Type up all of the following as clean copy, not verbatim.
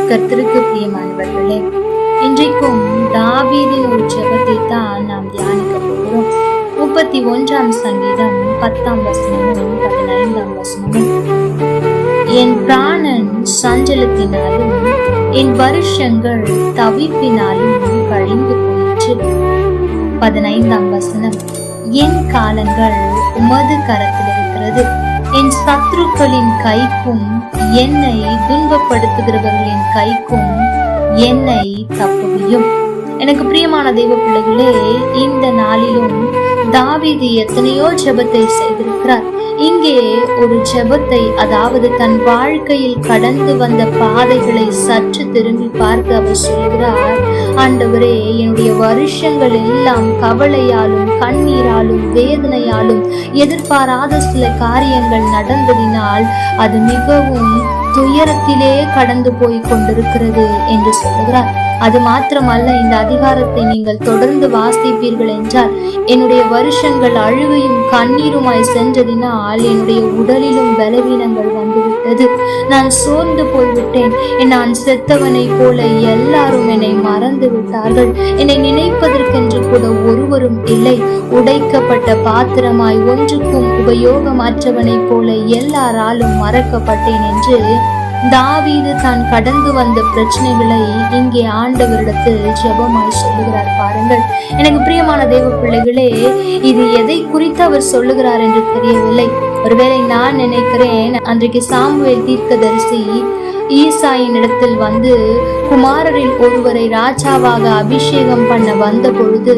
கர்த்தருக்கு பிரியமானவர்களே, இன்றைக்கும் தாவீதின் ஒரு ஜெபத்தை தான் நாம் தியானிக்க போகிறோம். 31ஆம் சங்கீதம் 10ஆம் வசனமும் 15ஆம் வசனமும். என் பிராணன் சஞ்சலத்தினாலும் என் வருஷங்கள் தவிப்பினாலும் கழிந்து போயிற்று. 15ஆம் வசனம். என் காலங்கள் உமது கரத்தில் இருக்கிறது, என் சத்துருக்களின் கைக்கும் என்னை துன்பப்படுத்துகிறவர்களின் கைக்கும் என்னை தப்புவியும். எனக்கு பிரியமான தெய்வ பிள்ளைகளே, இந்த நாளிலும் தாவீது எத்தனையோ ஜெபத்தை செய்திருக்கிறார். இங்கே ஒரு ஜெபத்தை, அதாவது தன் வாழ்க்கையில் கடந்து வந்த பாதைகளை சற்று திரும்பி பார்த்து அவர் சொல்கிறார், ஆண்டவரே, என்னுடைய வருஷங்கள் எல்லாம் கவலையாலும் கண்ணீராலும் வேதனையாலும் எதிர்பாராத சில காரியங்கள் நடந்ததினால் அது மிகவும் துயரத்திலே கடந்து போய் கொண்டிருக்கிறது என்று சொல்லுகிறார். அது மாத்திரமல்ல, இந்த அதிகாரத்தை நீங்கள் தொடர்ந்து வாசிப்பீர்கள் என்றால், என்னுடைய வருஷங்கள் அழுகையும் கண்ணீருமாய் சென்றதினால் என்னுடைய உடலிலும் பலவீனங்கள் வந்துவிட்டது. நான் சோர்ந்து போய்விட்டேன். நான் செத்தவனை போல எல்லாரும் என்னை மறந்து விட்டார்கள். என்னை நினைப்பதற்கென்று கூட ஒருவரும் இல்லை. உடைக்கப்பட்ட பாத்திரமாய் ஒன்றுக்கும் உபயோகமற்றவனை போல எல்லாராலும் மறக்கப்பட்டேன் என்று தாவீது தான் கடந்து வந்த பிரச்சனைகளை இங்கே ஆண்டவரிடத்தில் ஜெபமாய் சொல்லுகிறார். பாருங்கள், எனக்கு பிரியமான தேவ பிள்ளைகளே, இது எதை குறித்து அவர் சொல்லுகிறார் என்று தெரியவில்லை. ஒருவேளை நான் நினைக்கிறேன், அன்றைக்கு சாமுவேல் தீர்க்கதரிசி ஈசாயின் இடத்தில் வந்து குமாரரில் ஒருவரை ராஜாவாக அபிஷேகம் பண்ண வந்த பொழுது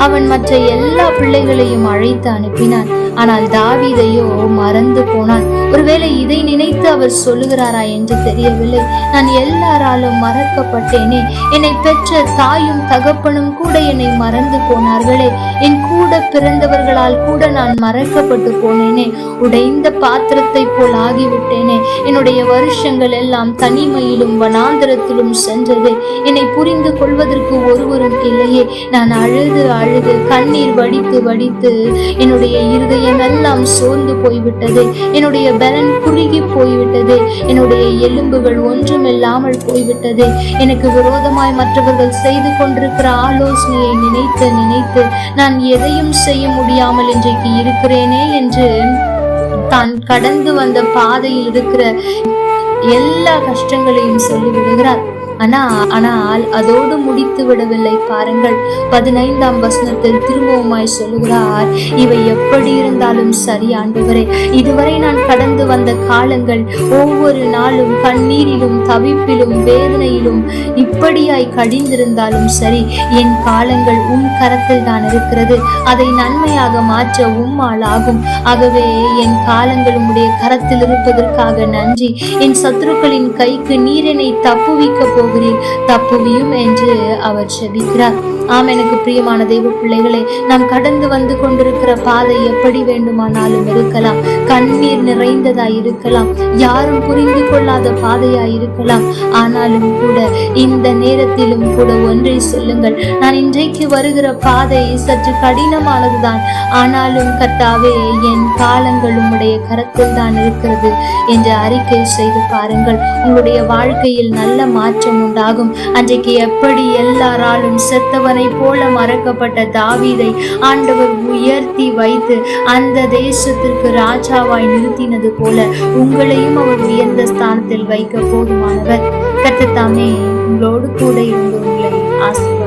அவன் மற்ற எல்லா பிள்ளைகளையும் அழைத்து அனுப்பினான். ஆனால் தாவீதையோ மறந்து போனான். ஒருவேளை இதை நினைத்து அவர் சொல்லுகிறாரா என்று தெரியவில்லை. நான் எல்லாராலும் மறக்கப்பட்டேனே, என்னை பெற்ற தாயும் தகப்பனும் கூட என்னை மறந்து போனார்களே, என் கூட பிறந்தவர்களால் கூட நான் மறக்கப்பட்டு போனேனே, உடைந்த பாத்திரத்தை போல் ஆகிவிட்டேனே, என்னுடைய வருஷங்கள் எல்லாம் தனிமையிலும் வனாந்தரத்திலும் சென்றதே, என்னை புரிந்து கொள்வதற்கு ஒருவரும் இல்லையே. நான் அழுது அழுது கண்ணீர் வடித்து வடித்து என்னுடைய இருதயம் எல்லாம் சோர்ந்து போய்விட்டது. என்னுடைய பலன் குறுகி போய்விட்டது. என்னுடைய எலும்புகள் ஒன்றுமில்லாமல் போய்விட்டது. எனக்கு விரோதமாய் மற்றவர்கள் செய்து கொண்டிருக்கிற ஆலோசனையை நினைத்து நினைத்து நான் எதையும் செய்ய முடியாமல் இன்றைக்கு இருக்கிறேனே என்று தான் கடந்து வந்த பாதையில் இருக்கிற எல்லா கஷ்டங்களையும் சொல்லிவிடுகிறார். ஆனால் அதோடு முடித்து விடவில்லை. பாருங்கள், 15ஆம் வசனத்தில் திரும்பவுமாய் சொல்லுகிறார், இவை எப்படி இருந்தாலும் சரி ஆண்டவரே, இதுவரை நான் கடந்து வந்த காலங்கள் ஒவ்வொரு நாளும் கண்ணீரிலும் தவிப்பிலும் வேதனையிலும் இப்படியாய் கடிந்திருந்தாலும் சரி, என் காலங்கள் உம் கரத்தில் தான் இருக்கிறது. அதை நன்மையாக மாற்ற உம்மால் ஆகும். ஆகவே என் காலங்கள் உம்முடைய கரத்தில் இருப்பதற்காக நன்றி. என் சத்துருக்களின் கைக்கு நீர் என்னை தப்புவிக்க தப்புவியும் என்று அவர் செபிக்கிறார். ஆம், எனக்கு பிரியமான தெய்வ பிள்ளைகளே, நாம் கடந்து வந்து கொண்டிருக்கிற பாதை எப்படி வேண்டுமானாலும் இருக்கலாம். கண்ணீர் நிறைந்ததாய் இருக்கலாம், யாரும் புரிந்து கொள்ளாத பாதையாய் இருக்கலாம். ஆனாலும் கூட இந்த நேரத்திலும் கூட ஒன்றை சொல்லுங்கள், நான் இன்றைக்கு வருகிற பாதை சற்று கடினமானதுதான், ஆனாலும் கர்த்தாவே, என் காலங்கள் உம்முடைய கரத்தில் தான் இருக்கிறது என்று அறிக்கை செய்து பாருங்கள். உங்களுடைய வாழ்க்கையில் நல்ல மாற்றம் உண்டாகும். அன்றைக்கு எப்படி எல்லாராலும் செத்தவனை போல மறக்கப்பட்ட தாவீதை ஆண்டவர் உயர்த்தி வைத்து அந்த தேசத்திற்கு ராஜாவாய் நிறுத்தினது போல உங்களையும் அவர் உயர்ந்த ஸ்தானத்தில் வைக்க போதுமானவர். கர்த்தர் தாமே உங்களோடு கூட இருந்து உங்களை ஆசீர்வதிப்பார்.